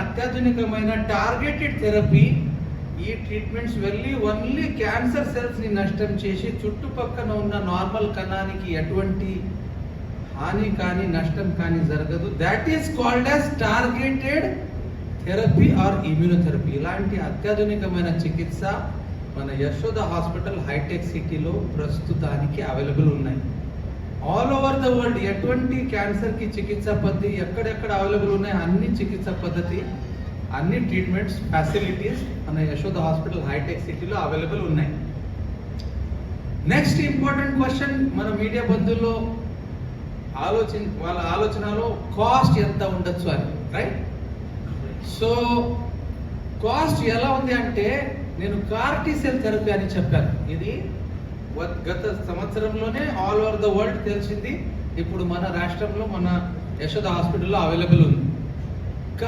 అత్యాధునికమైన targeted therapy. ఈ treatments వెళ్ళి only cancer cells ని నష్టం చేసి చుట్టుపక్కన ఉన్న నార్మల్ కణానికి ఎటువంటి హాని కానీ నష్టం కానీ జరగదు. That is called as targeted therapy are immunotherapy. ఇలాంటి అత్యాధునికమైన చికిత్స మన యశోద హాస్పిటల్ హైటెక్ సిటీలో ప్రస్తుతానికి అవైలబుల్ ఉన్నాయి. ఆల్ ఓవర్ ద వరల్డ్ ఎటువంటి క్యాన్సర్కి చికిత్స పద్ధతి ఎక్కడెక్కడ అవైలబుల్ ఉన్నాయి, అన్ని చికిత్స పద్ధతి, అన్ని ట్రీట్మెంట్స్ ఫెసిలిటీస్ మన యశోద హాస్పిటల్ హైటెక్ సిటీలో అవైలబుల్ ఉన్నాయి. నెక్స్ట్ ఇంపార్టెంట్ క్వశ్చన్ మన మీడియా బంధువుల్లో వాళ్ళ ఆలోచనలో కాస్ట్ ఎంత ఉండొచ్చు అని, రైట్? సో కాస్ట్ ఎలా ఉంది అంటే, నేను కార్టీ సెల్ థెరపీ అని చెప్పాను. ఇది గత సంవత్సరంలోనే ఆల్ ఓవర్ ద వరల్డ్ తెలిసింది. ఇప్పుడు మన రాష్ట్రంలో మన యశోద హాస్పిటల్లో అవైలబుల్ ఉంది.